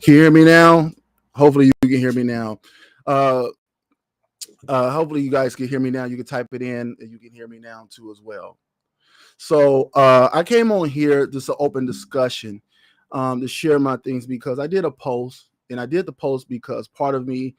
Can you hear me now? Hopefully you can hear me now. Uh, Hopefully you guys can hear me now. You can type it in and you can hear me now too as well. So I came on here just an open discussion to share my things because I did a post and I did the post because part of me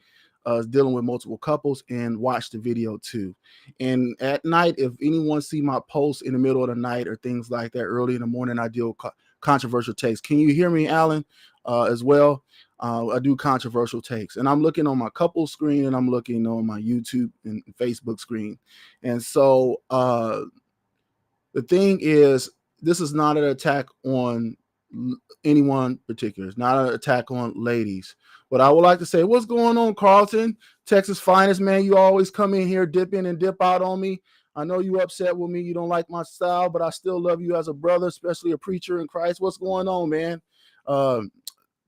is dealing with multiple couples and watched the video too. And at night, if anyone see my post in the middle of the night or things like that, early in the morning, I deal with controversial takes. Can you hear me, Alan, as well? I do controversial takes, and I'm looking on my couple screen and I'm looking on my YouTube and Facebook screen, and so the thing is, this is not an attack on anyone particular. It's not an attack on ladies. But I would like to say, what's going on, Carlton? Texas finest, man. You always come in here, dip in and dip out on me. I know you upset with me. You don't like my style, but I still love you as a brother, especially a preacher in Christ. What's going on, man?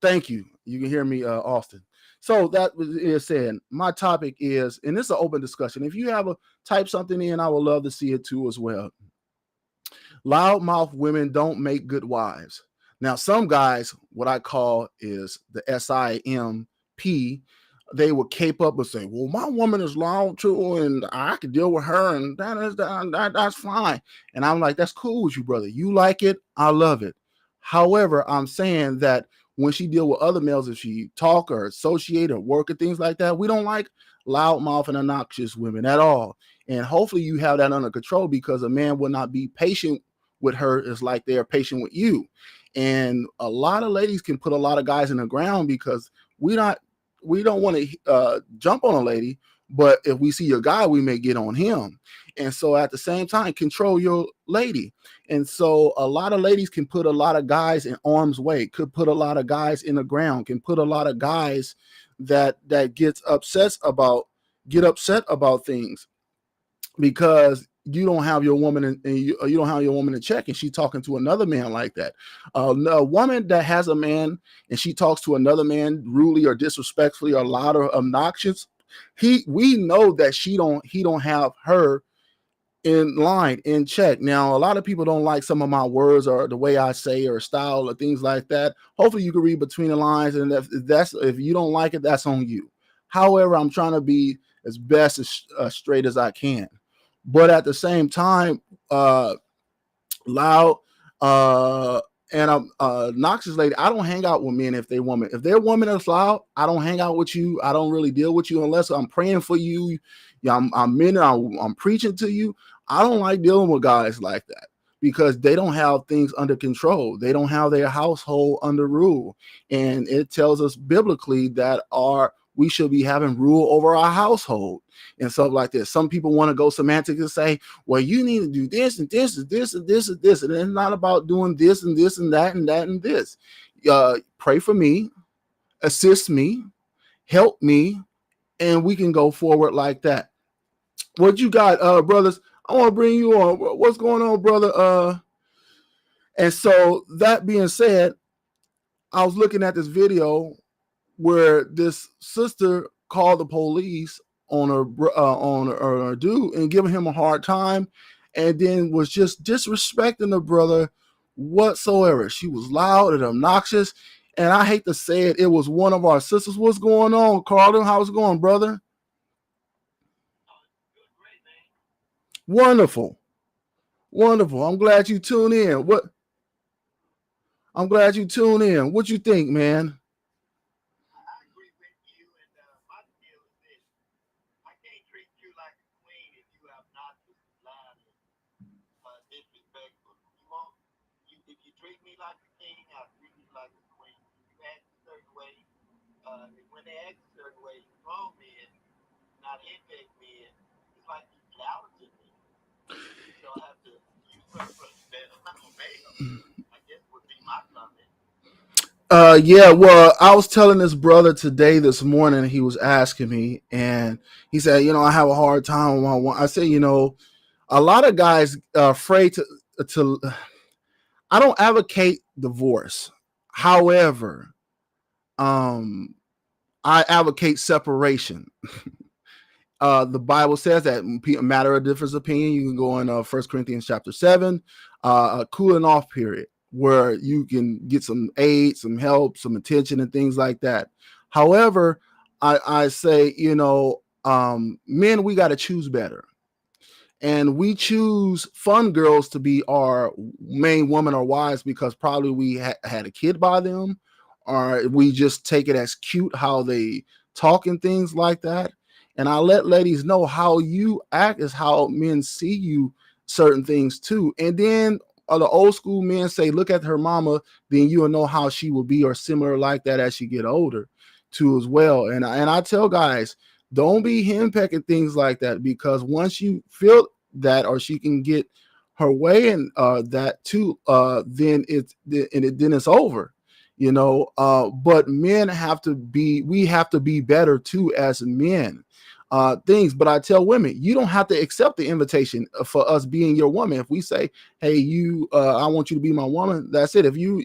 Thank you. You can hear me, Austin. So that is saying my topic is, and this is an open discussion. If you have a type something in, I would love to see it too as well. Loudmouth women don't make good wives. Now, some guys, what I call is the SIMP, they would cape up and say, well, my woman is loud too, and I can deal with her, and that's fine. And I'm like, that's cool with you, brother. You like it, I love it. However, I'm saying that when she deal with other males, if she talk or associate or work and things like that, we don't like loudmouth and obnoxious women at all. And hopefully you have that under control, because a man will not be patient with her is like they are patient with you. And a lot of ladies can put a lot of guys in the ground because we don't want to jump on a lady, but if we see a guy, we may get on him. And so at the same time, control your lady. And so a lot of ladies can put a lot of guys in arm's way, could put a lot of guys in the ground, can put a lot of guys that get upset about things, because you don't have your woman and you don't have your woman in check, and she talking to another man like that. A woman that has a man and she talks to another man rudely or disrespectfully or loud or obnoxious, we know that he don't have her in line, in check. Now, a lot of people don't like some of my words or the way I say or style or things like that. Hopefully you can read between the lines, and if you don't like it, that's on you. However, I'm trying to be as best as straight as I can. But at the same time, loud and obnoxious lady, I don't hang out with men if they're woman. If they're woman that's loud, I don't hang out with you. I don't really deal with you unless I'm praying for you. Yeah, I'm preaching to you. I don't like dealing with guys like that, because they don't have things under control. They don't have their household under rule. And it tells us biblically that we should be having rule over our household and stuff like this. Some people want to go semantic and say, well, you need to do this and this and this and this and this. And it's not about doing this and this and that and that and this. Pray for me, assist me, help me, and we can go forward like that. What you got, brothers? I want to bring you on. What's going on, brother? And so that being said, I was looking at this video where this sister called the police on her dude and giving him a hard time, and then was just disrespecting the brother whatsoever. She was loud and obnoxious, and I hate to say it, it was one of our sisters. What's going on, Carlton? How's it going, brother? Wonderful. I'm glad you tune in. What you think, man? Yeah, well, I was telling this brother this morning, he was asking me, and he said, I have a hard time with my one. I said, a lot of guys are afraid to, I don't advocate divorce. However, I advocate separation. The Bible says that a matter of difference of opinion, you can go in 1 Corinthians chapter 7, a cooling off period. where you can get some aid, some help, some attention, and things like that. However, I say, men, we got to choose better, and we choose fun girls to be our main woman or wives because probably we had a kid by them, or we just take it as cute how they talk and things like that. And I let ladies know how you act is how men see you, certain things too. And then the old school men say, look at her mama, then you'll know how she will be or similar like that as she get older too as well. And I tell guys, don't be henpecking things like that, because once you feel that, or she can get her way and that too, then it's over, but men have to be, we have to be better too as men, things. But I tell women, you don't have to accept the invitation for us being your woman. If we say, hey, I want you to be my woman, that's it. If he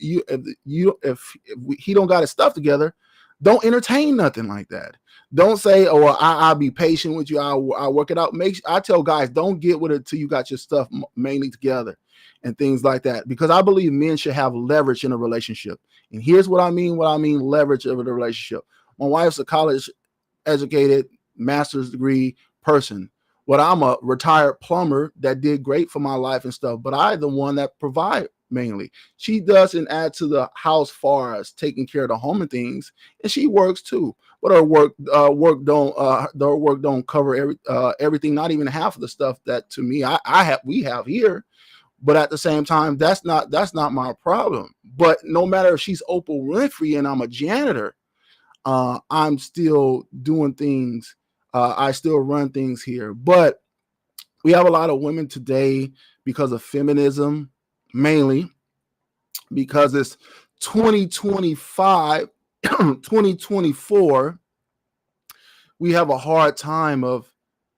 don't got his stuff together, don't entertain nothing like that. Don't say, "Oh, well, I'll be patient with you. I'll work it out." I tell guys, don't get with it till you got your stuff mainly together, and things like that. Because I believe men should have leverage in a relationship. And here's what I mean. What I mean, leverage of the relationship. My wife's a college educated, master's degree person. But I'm a retired plumber that did great for my life and stuff. But I the one that provide mainly. She doesn't add to the house far as taking care of the home and things, and she works too. But her work don't cover everything, not even half of the stuff that to me I have we have here. But at the same time, that's not my problem. But no matter if she's Oprah Winfrey and I'm a janitor, I'm still doing things. I still run things here. But we have a lot of women today because of feminism, mainly because it's 2025, 2024. We have a hard time of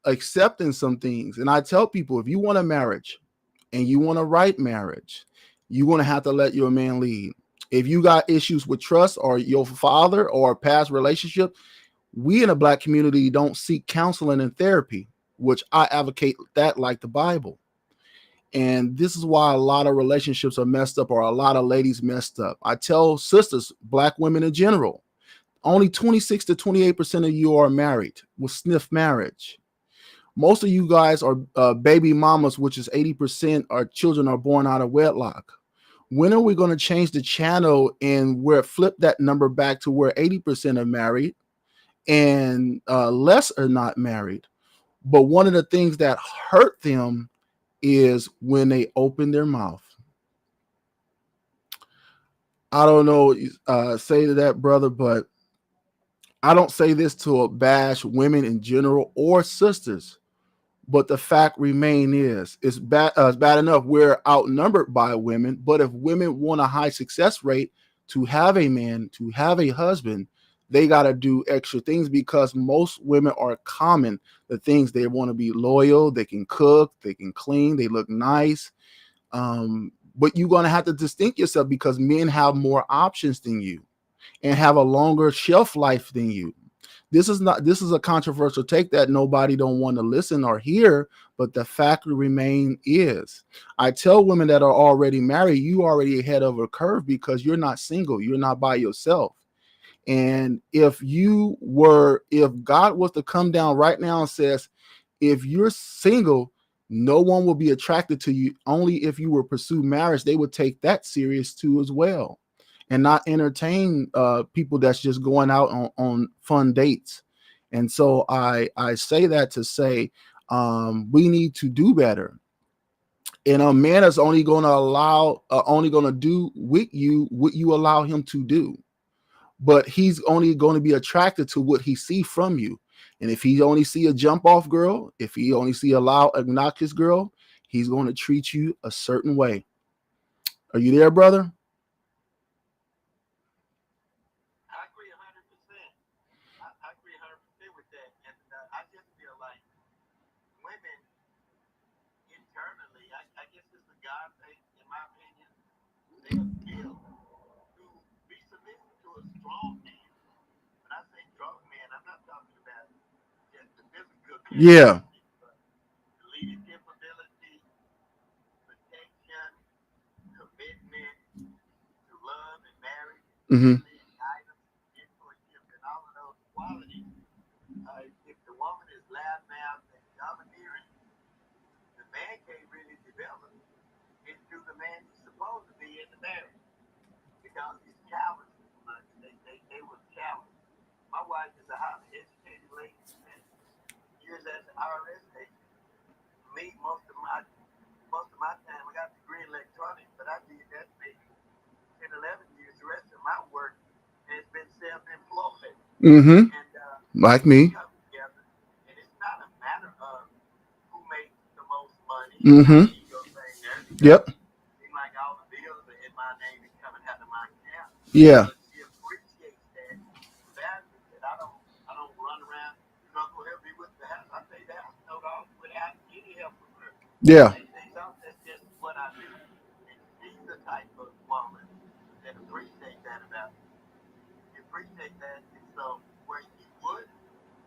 accepting some things. And I tell people, if you want a marriage and you want a right marriage, you're going to have to let your man lead. If you got issues with trust or your father or past relationship, we in the Black community don't seek counseling and therapy, which I advocate that like the Bible. And this is why a lot of relationships are messed up, or a lot of ladies messed up. I tell sisters, Black women in general, only 26 to 28% of you are married with sniff marriage. Most of you guys are baby mamas, which is 80% our children are born out of wedlock. When are we going to change the channel and where flip that number back to where 80% are married and less are not married? But one of the things that hurt them is when they open their mouth. I don't know, say to that, brother, but I don't say this to bash women in general or sisters. But the fact remain is, it's bad enough we're outnumbered by women. But if women want a high success rate to have a man, to have a husband, they got to do extra things, because most women are common. The things they want to be loyal, they can cook, they can clean, they look nice. But you're going to have to distinct yourself because men have more options than you and have a longer shelf life than you. This is a controversial take that nobody don't want to listen or hear, but the fact remain is, I tell women that are already married, you already ahead of a curve because you're not single, you're not by yourself. And if God was to come down right now and says, if you're single, no one will be attracted to you, only if you will pursue marriage, they would take that serious too as well, and not entertain people that's just going out on fun dates. And so I say that to say, we need to do better. And a man is only going to do with you what you allow him to do. But he's only going to be attracted to what he see from you. And if he only see a jump off girl, if he only see a loud obnoxious girl, he's going to treat you a certain way. Are you there, brother? Yeah. Mm-hmm. items, mentorship, and all of those qualities. If the woman is loudmouth and domineering, the man can't really develop into the man he's supposed to be in the marriage because he's callous too much. They was callous. My wife is a highly educated lady. Spent years as an IRS agent. Me, most of my time, I got a degree in electronics, but I did that maybe 10, 11 years. The rest of my work has been self-employed. Mm-hmm. And Like we me. come together, and it's not a matter of who makes the most money. It's not Mm-hmm. an ego thing there because Yep. it seems like all the bills are in my name and coming out of my account. Yeah. But she appreciates that and values that. I don't run around. You're not gonna help me with the house. I pay the house note off without any help from her. I Yeah. pay things off. That's just what I do. And she's the type of woman that appreciates that about me. She appreciates that, and so where she would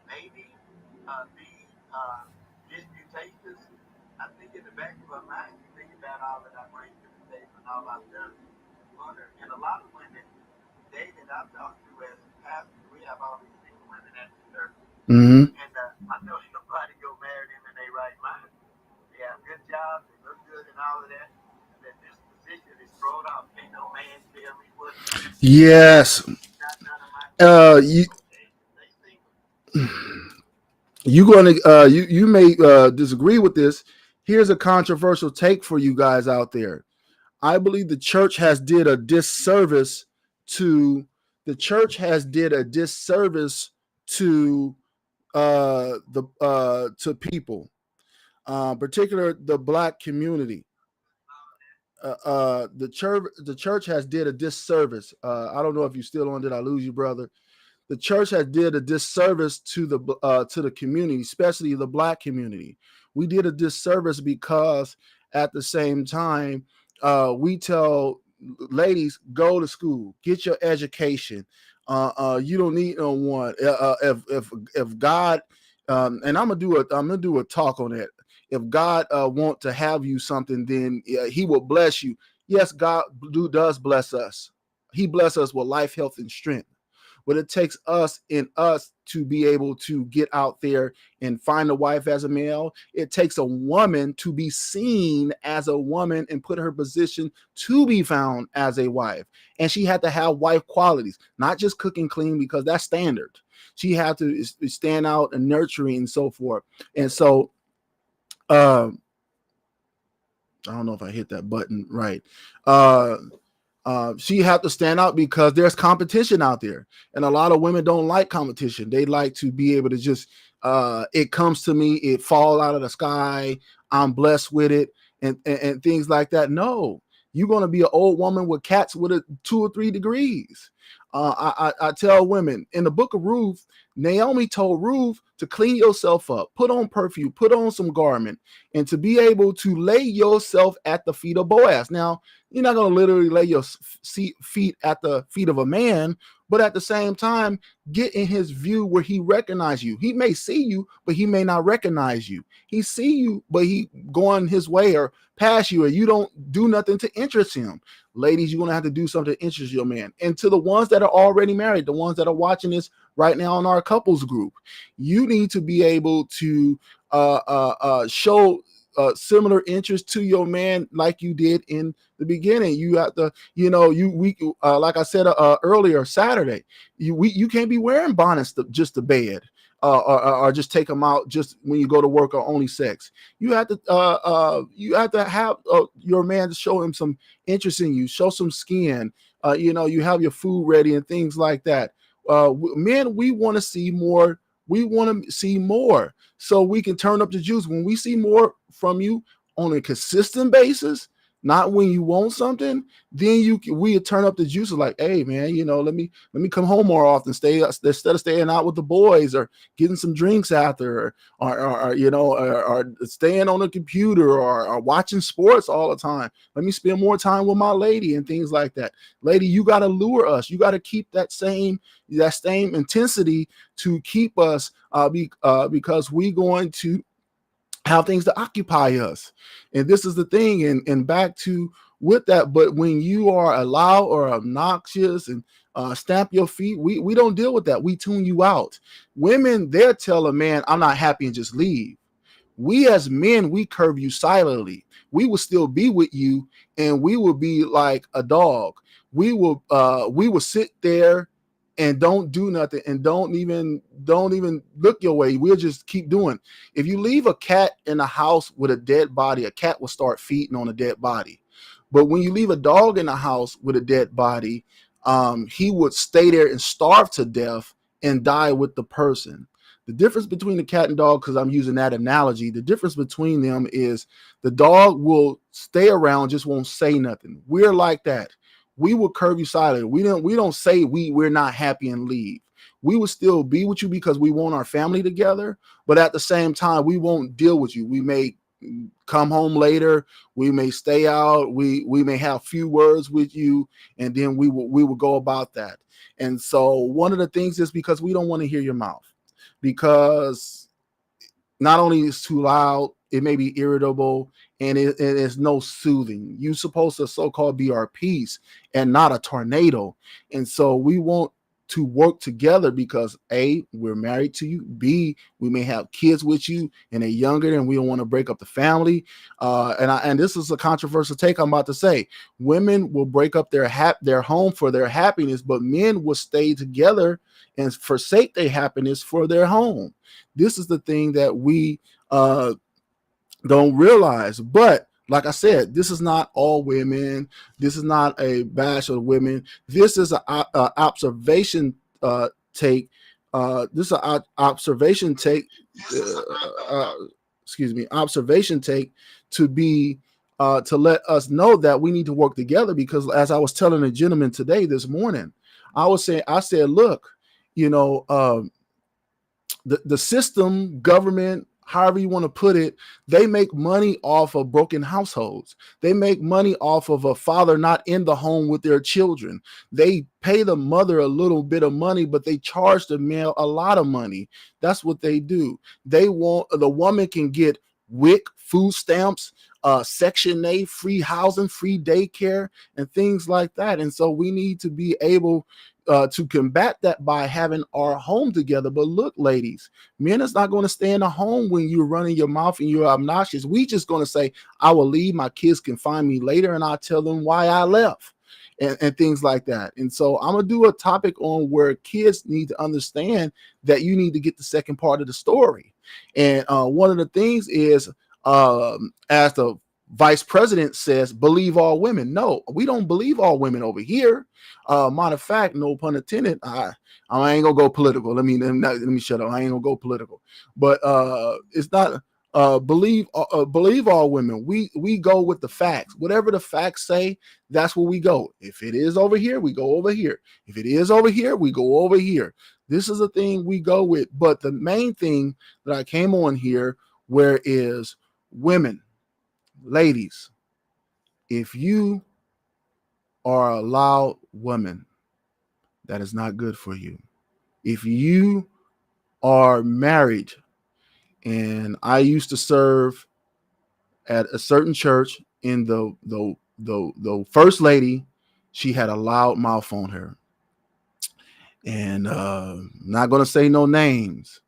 maybe be disputatious. I think in the back of her mind, she thinks about all that I bring to the table and all I've done for her. And a lot of women today that I've talked to as a pastor, we have all these single women at the church. Mm-hmm. And I know somebody go marry them in their right mind. They have good jobs, they look good and all of that. And that this position is thrown off. Can't no man tell me what to do. Yes. Not none of my business. You Okay, they single. you going to you may disagree with this. Here's a controversial take for you guys out there. I believe the church has did a disservice to the church has did a disservice to the to people, particular the black community. The church has did a disservice. I don't know if you still on. Did I lose you, brother? The church has did a disservice to the community, especially the black community. We did a disservice because at the same time, we tell ladies go to school, get your education. You don't need no one. If God, and I'm gonna do a talk on that. If God want to have you something, then He will bless you. Yes, God does bless us. He bless us with life, health, and strength, but it takes us to be able to get out there and find a wife as a male. It takes a woman to be seen as a woman and put her position to be found as a wife. And she had to have wife qualities, not just cooking clean because that's standard. She had to stand out and nurturing and so forth. And so um I don't know if I hit that button right. Uh she had to stand out because there's competition out there, and a lot of women don't like competition. They like to be able to just it comes to me, it fall out of the sky, I'm blessed with it, and things like that. No, you're going to be an old woman with cats with a 2 or 3 degrees. I tell women in the book of Ruth, Naomi told Ruth to clean yourself up, put on perfume, put on some garment, and to be able to lay yourself at the feet of Boaz. Now, you're not going to literally lay your feet at the feet of a man, but at the same time, get in his view where he recognizes you. He may see you, but he may not recognize you. He see you, but he going his way or past you, or you don't do nothing to interest him. Ladies, you're going to have to do something to interest your man. And to the ones that are already married, the ones that are watching this right now in our couples group, you need to be able to show similar interest to your man like you did in the beginning. You have to, like I said earlier Saturday, you can't be wearing bonnets just to bed. Or just take them out just when you go to work or only sex. You have to have your man to show him some interest in you, show some skin. You have your food ready and things like that. Men, we want to see more. We want to see more so we can turn up the juice. When we see more from you on a consistent basis, not when you want something, then we turn up the juice. Like, hey man, let me come home more often. Stay instead of staying out with the boys or getting some drinks after, or staying on the computer or watching sports all the time. Let me spend more time with my lady and things like that. Lady, you got to lure us. You got to keep that same intensity to keep us because we going to have things to occupy us. And this is the thing. And back to with that. But when you are loud or obnoxious and stamp your feet, we don't deal with that. We tune you out. Women, they'll tell a man, I'm not happy, and just leave. We as men, we curve you silently. We will still be with you, and we will be like a dog. We will sit there and don't do nothing, and don't even look your way. We'll just keep doing. If you leave a cat in a house with a dead body, a cat will start feeding on a dead body. But when you leave a dog in a house with a dead body, he would stay there and starve to death and die with the person. The difference between the cat and dog, because I'm using that analogy, the difference between them is the dog will stay around, just won't say nothing. We're like that. We will curve you silently. We don't say we're not happy and leave. We will still be with you because we want our family together, but at the same time, we won't deal with you. We may come home later, we may stay out, we may have few words with you, and then we will go about that. And so one of the things is because we don't want to hear your mouth, because not only is too loud, it may be irritable, and it is no soothing. You're supposed to so-called be our peace and not a tornado. And so we want to work together because A, we're married to you. B, we may have kids with you and they're younger and we don't want to break up the family. And this is a controversial take I'm about to say. Women will break up their home for their happiness, but men will stay together and forsake their happiness for their home. This is the thing that we don't realize. But like I said, this is not all women. This is not a bash of women. This is an observation take. This is an observation take. Observation take to be to let us know that we need to work together. Because as I was telling a gentleman today, this morning, I said, look, the system, government, however you want to put it, they make money off of broken households. They make money off of a father not in the home with their children. They pay the mother a little bit of money, but they charge the male a lot of money. That's what they do. The woman can get WIC, food stamps, Section 8, free housing, free daycare, and things like that. And so we need to be able to combat that by having our home together. But look, ladies, men is not going to stay in the home when you're running your mouth and you're obnoxious. We just going to say, I will leave. My kids can find me later and I'll tell them why I left and things like that. And so I'm going to do a topic on where kids need to understand that you need to get the second part of the story. And one of the things is, as the vice president says, believe all women. No, we don't believe all women over here. Matter of fact, no pun intended. I ain't gonna go political. Let me shut up. I ain't gonna go political. But it's not believe all women. We go with the facts. Whatever the facts say, that's where we go. If it is over here, we go over here. If it is over here, we go over here. This is the thing we go with. But the main thing that I came on here where is women, ladies, if you are a loud woman, that is not good for you. If you are married, and I used to serve at a certain church, in the first lady, she had a loud mouth on her. And not going to say no names,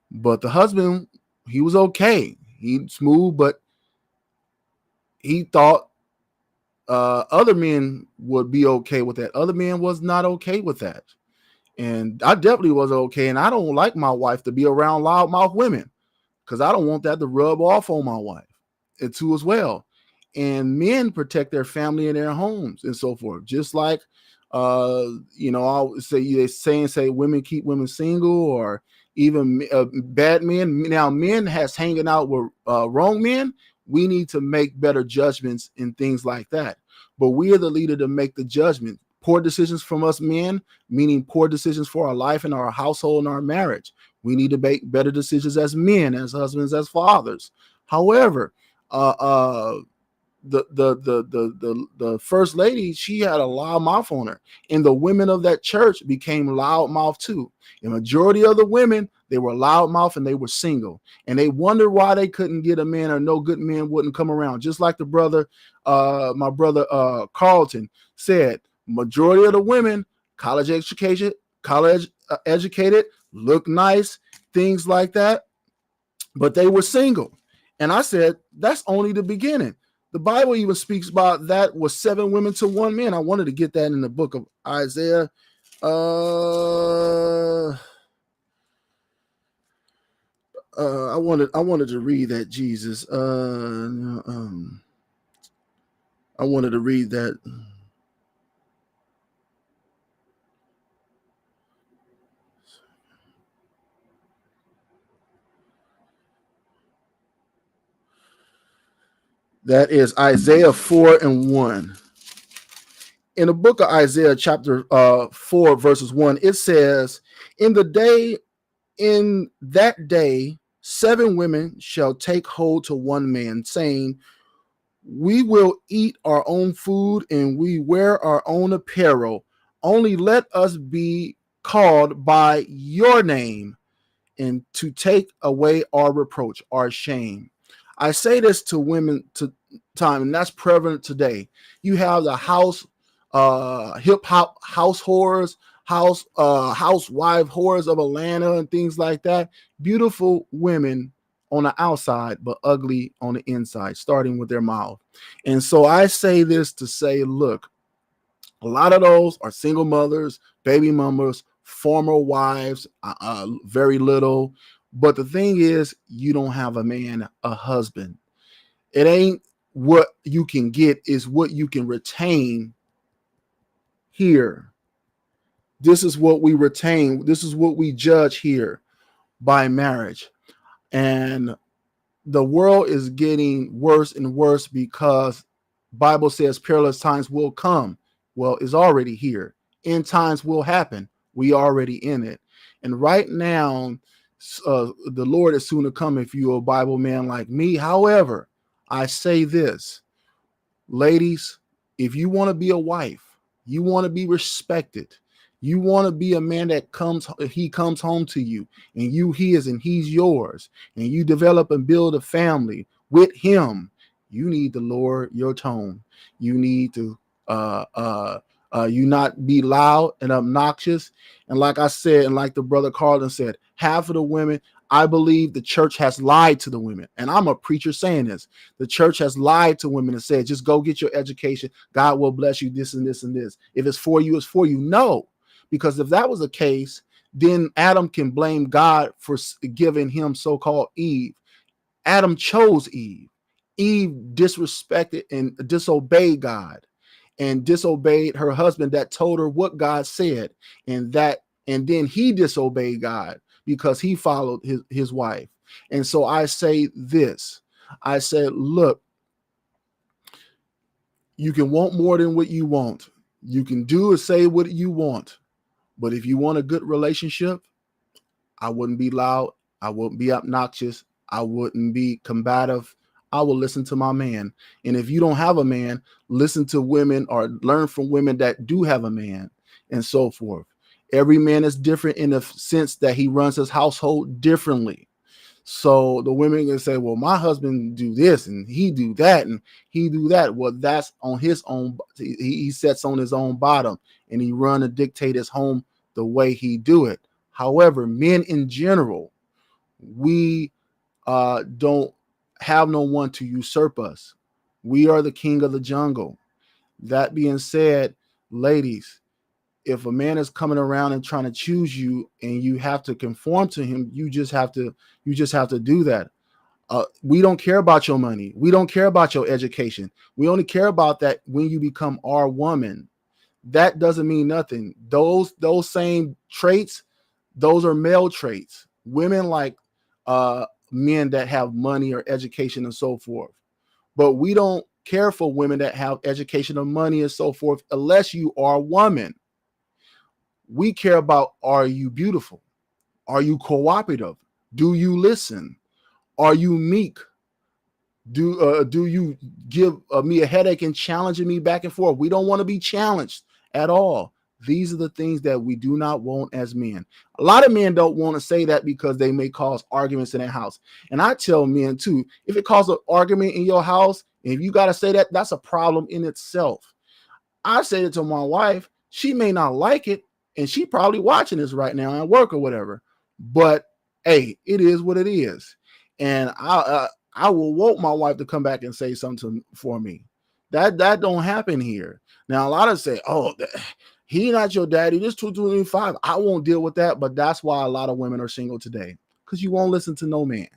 but the husband, he was okay. He smooth, but he thought other men would be okay with that. Other men was not okay with that. And I definitely was okay. And I don't like my wife to be around loudmouth women because I don't want that to rub off on my wife and too as well. And men protect their family and their homes and so forth. Just like, I'll say women keep women single, or even bad men. Now, men has hanging out with wrong men. We need to make better judgments and things like that. But we are the leader to make the judgment. Poor decisions from us men, meaning poor decisions for our life and our household and our marriage. We need to make better decisions as men, as husbands, as fathers. However, the first lady, she had a loud mouth on her, and the women of that church became loud mouth too. The majority of the women, they were loud mouth and they were single, and they wondered why they couldn't get a man, or no good men wouldn't come around. Just like the brother, my brother Carlton said, majority of the women, college educated, look nice, things like that, but they were single. And I said, that's only the beginning. The Bible even speaks about that was 7 women to 1 man. I wanted to get that in the book of Isaiah. I wanted to read that, Jesus. I wanted to read that. That is Isaiah 4:1. In the book of Isaiah, chapter 4, verses 1, it says, in that day, 7 women shall take hold to 1 man, saying, we will eat our own food and we wear our own apparel. Only let us be called by your name, and to take away our reproach, our shame. I say this to women to time, and that's prevalent today. You have the hip hop house whores, housewife whores of Atlanta and things like that. Beautiful women on the outside, but ugly on the inside, starting with their mouth. And so I say this to say, look, a lot of those are single mothers, baby mamas, former wives, very little. But the thing is, you don't have a man, a husband. It ain't what you can get, is what you can retain here. This is what we retain. This is what we judge here by marriage. And the world is getting worse and worse because Bible says perilous times will come. Well, it's already here. End times will happen. We already in it. And right now, the Lord is soon to come if you're a Bible man like me. However, I say this, ladies, if you want to be a wife, you want to be respected, you want to be a man that comes home to you, and you his and he's yours, and you develop and build a family with him, you need to lower your tone. You need to you not be loud and obnoxious. And like I said, and like the brother Carlton said, half of the women, I believe the church has lied to the women. And I'm a preacher saying this. The church has lied to women and said, just go get your education. God will bless you, this and this and this. If it's for you, it's for you. No, because if that was the case, then Adam can blame God for giving him so-called Eve. Adam chose Eve. Eve disrespected and disobeyed God, and disobeyed her husband that told her what God said, and then he disobeyed God because he followed his wife. And so I say this, I said, look, you can want more than what you want. You can do or say what you want. But if you want a good relationship, I wouldn't be loud. I wouldn't be obnoxious. I wouldn't be combative. I will listen to my man. And if you don't have a man, listen to women or learn from women that do have a man, and so forth. Every man is different in the sense that he runs his household differently. So the women can say, well, my husband do this and he do that and he do that. Well, that's on his own. He sets on his own bottom and he run and dictate his home the way he do it. However, men in general, we don't have no one to usurp us. We are the king of the jungle. That being said, ladies, if a man is coming around and trying to choose you and you have to conform to him, you just have to do that. We don't care about your money. We don't care about your education. We only care about that when you become our woman. That doesn't mean nothing. Those same traits, those are male traits. Women like men that have money or education and so forth. But we don't care for women that have education or money and so forth unless you are a woman. We care about, are you beautiful? Are you cooperative? Do you listen? Are you meek? Do you give me a headache and challenging me back and forth? We don't want to be challenged at all. These are the things that we do not want as men. A lot of men don't want to say that because they may cause arguments in their house. And I tell men too, if it causes an argument in your house, if you got to say that, that's a problem in itself. I say it to my wife. She may not like it, and she probably watching this right now at work or whatever. But hey, it is what it is, and I will want my wife to come back and say something for me. That don't happen here. Now a lot of say, oh, he not your daddy. This 225. I won't deal with that. But that's why a lot of women are single today, because you won't listen to no man.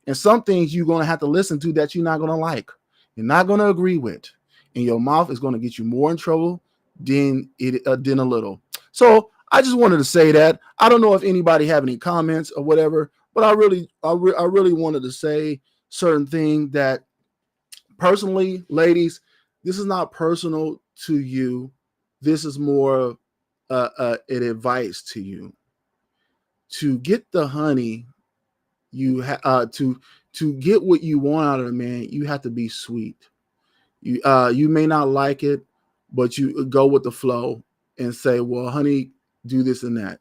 And some things you're going to have to listen to that you're not going to like. You're not going to agree with. And your mouth is going to get you more in trouble than a little. So I just wanted to say that. I don't know if anybody have any comments or whatever, but I really wanted to say certain thing that personally, ladies, this is not personal to you. This is more an advice to you to get the honey. To get what you want out of a man, you have to be sweet. You may not like it, but you go with the flow and say, well, honey, do this and that.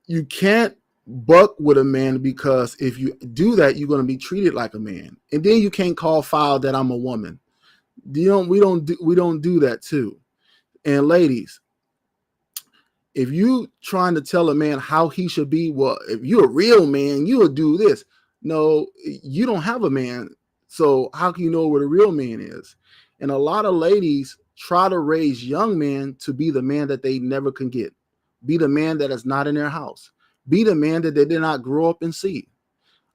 You can't buck with a man, because if you do that, you're going to be treated like a man, and then you can't call foul that I'm a woman. We don't do that too. And ladies, if you trying to tell a man how he should be, well, if you're a real man, you will do this. No, you don't have a man. So how can you know what a real man is? And a lot of ladies try to raise young men to be the man that they never can get. Be the man that is not in their house. Be the man that they did not grow up and see.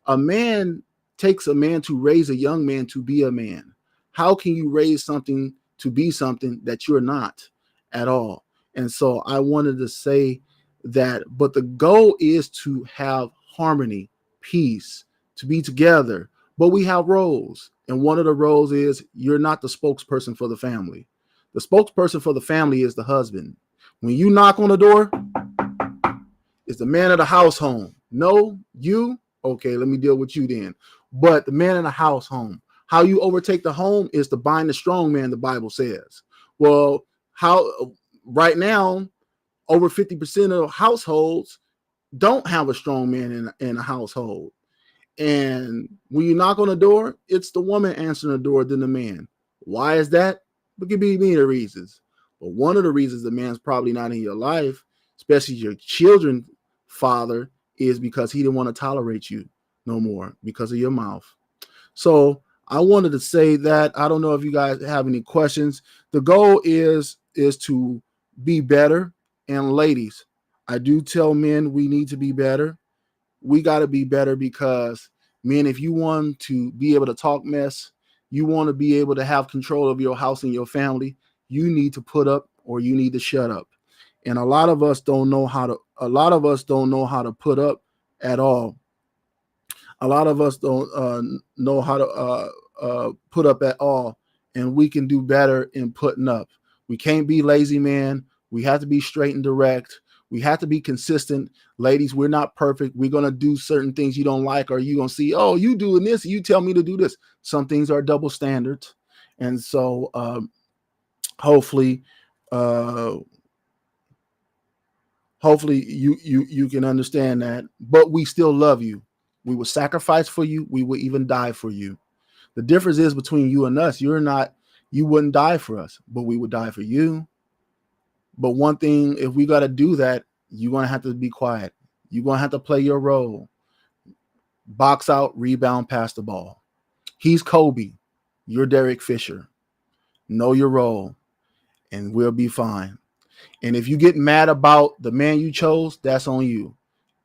A man takes a man to raise a young man to be a man. How can you raise something to be something that you're not at all? And so I wanted to say that, but the goal is to have harmony, peace, to be together. But we have roles. And one of the roles is you're not the spokesperson for the family. The spokesperson for the family is the husband. When you knock on the door, it's the man of the house home. No, you, okay, let me deal with you then. But the man in the house home. How you overtake the home is to bind the strong man, the Bible says. Well, how right now, over 50% of households don't have a strong man in a household. And when you knock on the door, it's the woman answering the door than the man. Why is that? It could be many reasons. But one of the reasons the man's probably not in your life, especially your children's father, is because he didn't want to tolerate you no more because of your mouth. So I wanted to say that. I don't know if you guys have any questions. The goal is to be better. And ladies, I do tell men we need to be better. We got to be better, because men, if you want to be able to talk mess, you want to be able to have control of your house and your family, you need to put up or you need to shut up. And a lot of us don't know how to put up at all. A lot of us don't know how to put up at all, and we can do better in putting up. We can't be lazy, man. We have to be straight and direct. We have to be consistent. Ladies, we're not perfect. We're going to do certain things you don't like, or you're going to see, oh, you doing this, you tell me to do this. Some things are double standards. And so hopefully, uh, hopefully you can understand that. But we still love you. We will sacrifice for you. We will even die for you. The difference is between you and us. You wouldn't die for us, but we would die for you. But one thing, if we got to do that, you're going to have to be quiet. You're going to have to play your role. Box out, rebound, pass the ball. He's Kobe. You're Derek Fisher. Know your role, and we'll be fine. And if you get mad about the man you chose, that's on you.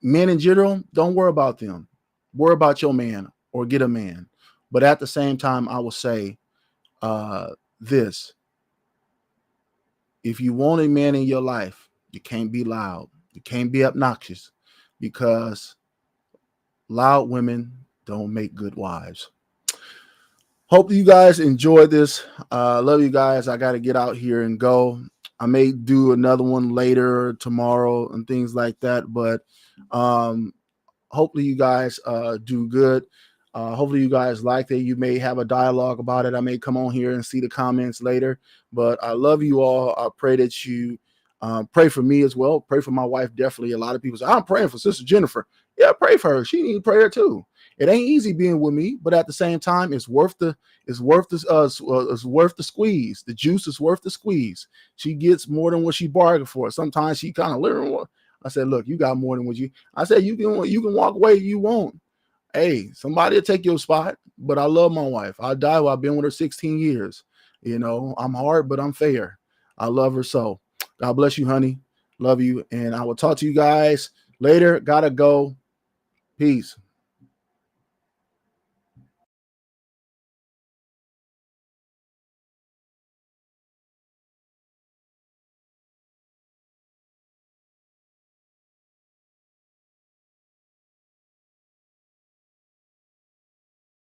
Men in general, don't worry about them. Worry about your man or get a man. But at the same time, I will say this. If you want a man in your life, you can't be loud. You can't be obnoxious, because loud women don't make good wives. Hope you guys enjoyed this. Love you guys. I got to get out here and go. I may do another one later tomorrow and things like that, but hopefully you guys do good. Hopefully you guys liked it. You may have a dialogue about it. I may come on here and see the comments later. But I love you all. I pray that you pray for me as well. Pray for my wife. Definitely. A lot of people say, I'm praying for Sister Jennifer. Yeah, pray for her. She needs prayer too. It ain't easy being with me, but at the same time, it's worth the squeeze. The juice is worth the squeeze. She gets more than what she bargained for. Sometimes she kind of literally. I said, look, you got more than what you. I said, you can walk away if you want. Hey, somebody will take your spot, but I love my wife. I die while I've been with her 16 years. You know, I'm hard, but I'm fair. I love her so. God bless you, honey. Love you. And I will talk to you guys later. Gotta go. Peace.